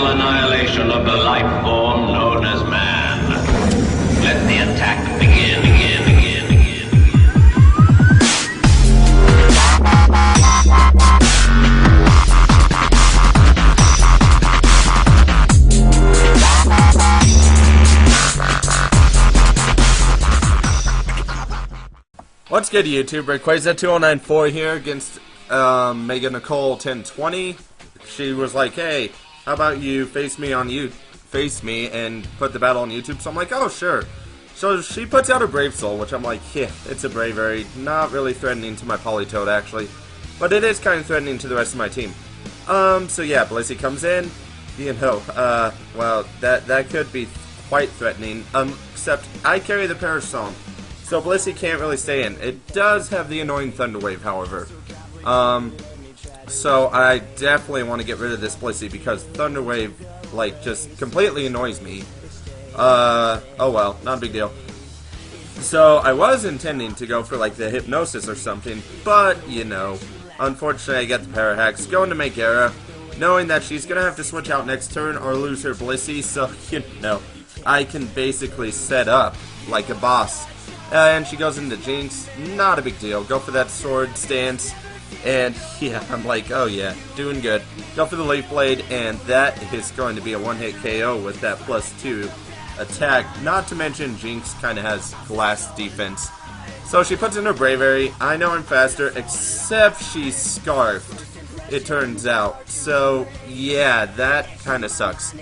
total annihilation of the life form known as man. Let the attack begin. What's good, YouTube? Rayquaza2094 here against MegaNicole1020. She was like, "Hey, how about you face me and put the battle on YouTube?" So I'm like, "Oh, sure." So she puts out a Brave Soul, which I'm like, "Yeah, it's a Bravery, not really threatening to my Politoed actually, but it is kind of threatening to the rest of my team." So yeah, Blissey comes in. Well, that could be quite threatening. Except I carry the Parasong. So Blissey can't really stay in. It does have the annoying Thunder Wave, however. So I definitely want to get rid of this Blissey because Thunder Wave, like, just completely annoys me. Oh well, not a big deal. So I was intending to go for, like, the Hypnosis or something, but, you know, unfortunately I get the Parahax, going to Megara, knowing that she's going to have to switch out next turn or lose her Blissey, so, you know, I can basically set up like a boss. And she goes into Jinx, not a big deal. Go for that sword stance, and yeah, I'm like, oh yeah, doing good. Go for the Leaf Blade, and that is going to be a one-hit KO with that +2 attack. Not to mention, Jinx kind of has glass defense. So she puts in her Bravery. I know I'm faster, except she's Scarfed, it turns out. So yeah, that kind of sucks.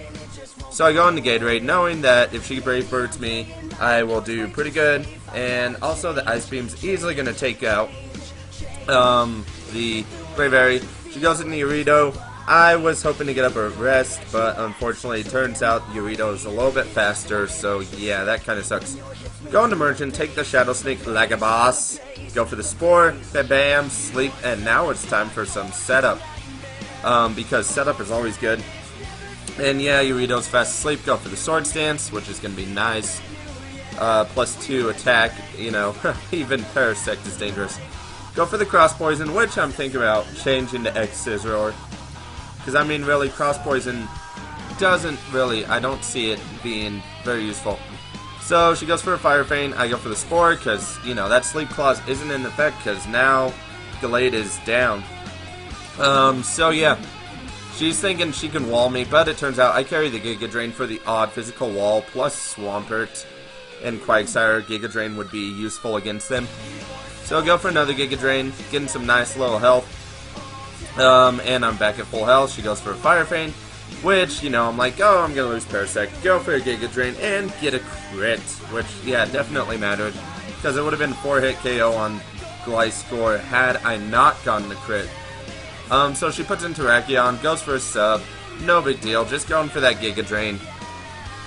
So I go into Gatorade, knowing that if she Brave Birds me, I will do pretty good. And also the Ice Beam's easily going to take out the Bravery. She goes into Yurito. I was hoping to get up her rest, but unfortunately it turns out Yurito is a little bit faster, so yeah, that kind of sucks. Go into Merchant, take the Shadow Sneak like a boss, go for the Spore, bam, sleep, and now it's time for some setup. Because setup is always good. And yeah, Yurito's fast asleep, go for the Sword Stance, which is going to be nice. +2 attack, you know, even Parasect is dangerous. Go for the Cross Poison, which I'm thinking about changing to X-Scissor. Because, I mean, really, Cross Poison doesn't really, I don't see it being very useful. So, she goes for a Fire Feint, I go for the Spore, because, you know, that Sleep Clause isn't in effect, because now Gallade is down. So yeah. She's thinking she can wall me, but it turns out I carry the Giga Drain for the odd physical wall, plus Swampert and Quagsire. Giga Drain would be useful against them. So I'll go for another Giga Drain, getting some nice little health. And I'm back at full health. She goes for a Fire Feint, which, you know, I'm like, oh, I'm gonna lose Parasect. Go for a Giga Drain and get a crit, which, yeah, definitely mattered. Because it would have been 4-hit KO on Gliscor had I not gotten a crit. So she puts in Terrakion, goes for a sub, no big deal, just going for that Giga Drain.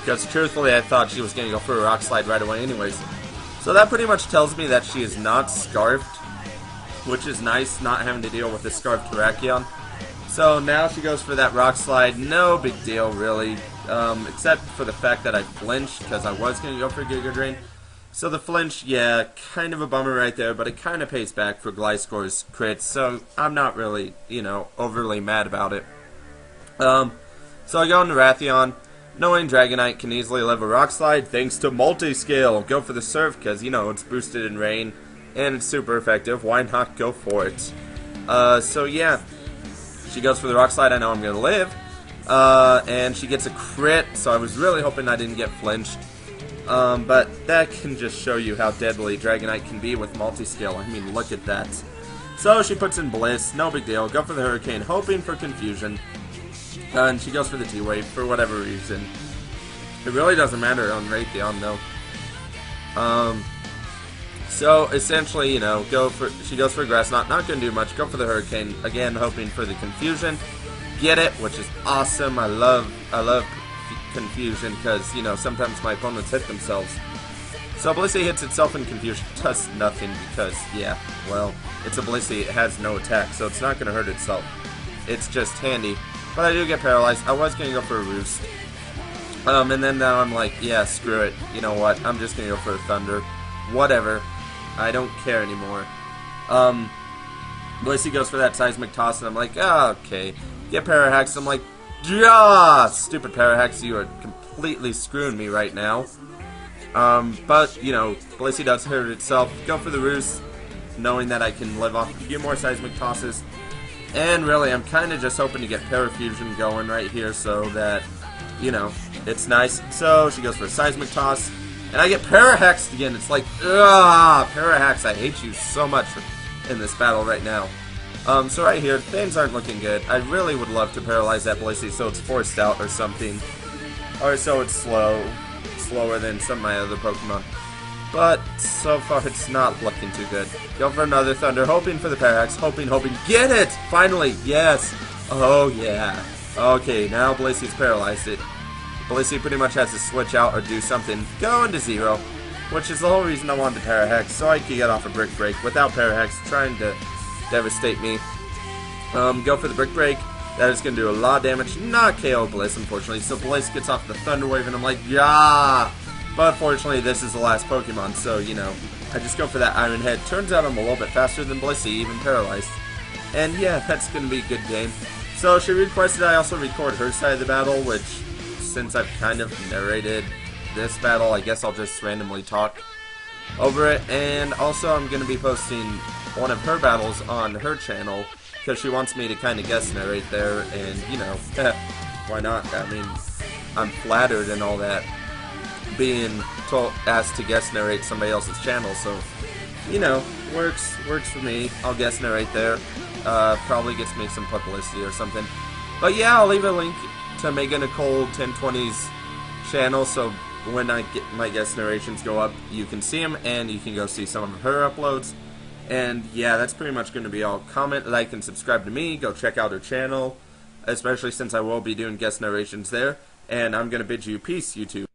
Because truthfully I thought she was going to go for a Rock Slide right away anyways. So that pretty much tells me that she is not Scarfed, which is nice, not having to deal with the Scarfed Terrakion. So now she goes for that Rock Slide, no big deal really, except for the fact that I flinched because I was going to go for Giga Drain. So the flinch, yeah, kind of a bummer right there, but it kind of pays back for Gliscor's crits, so I'm not really, you know, overly mad about it. So I go into Rathion, knowing Dragonite can easily live a Rock Slide thanks to Multi-Scale. Go for the Surf, because, you know, it's boosted in rain, and it's super effective. Why not go for it? So yeah, she goes for the Rock Slide. I know I'm going to live, and she gets a crit, so I was really hoping I didn't get flinched. But that can just show you how deadly Dragonite can be with Multi-Scale. I mean, look at that. So she puts in Bliss, no big deal. Go for the Hurricane, hoping for confusion. And she goes for the T-Wave for whatever reason. It really doesn't matter on Raytheon, though. So essentially, you know, she goes for Grass Knot, not going to do much. Go for the Hurricane, again, hoping for the confusion. Get it, which is awesome. I love confusion because, you know, sometimes my opponents hit themselves. So Blissey hits itself in confusion, does nothing because, yeah, well, it's a Blissey, it has no attack, so it's not going to hurt itself. It's just handy. But I do get paralyzed. I was going to go for a Roost. And then now I'm like, yeah, screw it. You know what, I'm just going to go for a Thunder. Whatever. I don't care anymore. Blissey goes for that Seismic Toss, and I'm like, oh, okay. Get Parahax. I'm like, Yeah, stupid Parahex, you are completely screwing me right now. But, you know, Blissey does hurt itself. Go for the roost, knowing that I can live off a few more seismic tosses. And really, I'm kind of just hoping to get Parafusion going right here so that, you know, it's nice. So she goes for a seismic toss, and I get Parahexed again. It's like, ugh, Parahex, I hate you so much in this battle right now. So right here, things aren't looking good. I really would love to paralyze that Blissey so it's forced out or something. Or so it's slower than some of my other Pokemon. But so far it's not looking too good. Go for another Thunder, hoping for the Parahex, hoping, get it! Finally, yes! Oh yeah. Okay, now Blissey's paralyzed it. Blissey pretty much has to switch out or do something. Go into zero, which is the whole reason I wanted Parahex, so I could get off a Brick Break without Parahex trying to devastate me. Go for the Brick Break. That is going to do a lot of damage. Not KO Bliss, unfortunately. So Bliss gets off the Thunder Wave, and I'm like, yeah! But fortunately, this is the last Pokemon, so, you know, I just go for that Iron Head. Turns out I'm a little bit faster than Blissey, even paralyzed. And yeah, that's going to be a good game. So she requested I also record her side of the battle, which, since I've kind of narrated this battle, I guess I'll just randomly talk over it. And also, I'm going to be posting one of her battles on her channel, because she wants me to kind of guest narrate there, and, you know, why not? I mean, I'm flattered and all that, being asked to guest narrate somebody else's channel, so, you know, works for me. I'll guest narrate there. Probably gets me some publicity or something. But yeah, I'll leave a link to MegaNicole1020's channel, so when I get my guest narrations go up, you can see them, and you can go see some of her uploads. And yeah, that's pretty much going to be all. Comment, like, and subscribe to me. Go check out her channel, especially since I will be doing guest narrations there. And I'm going to bid you peace, YouTube.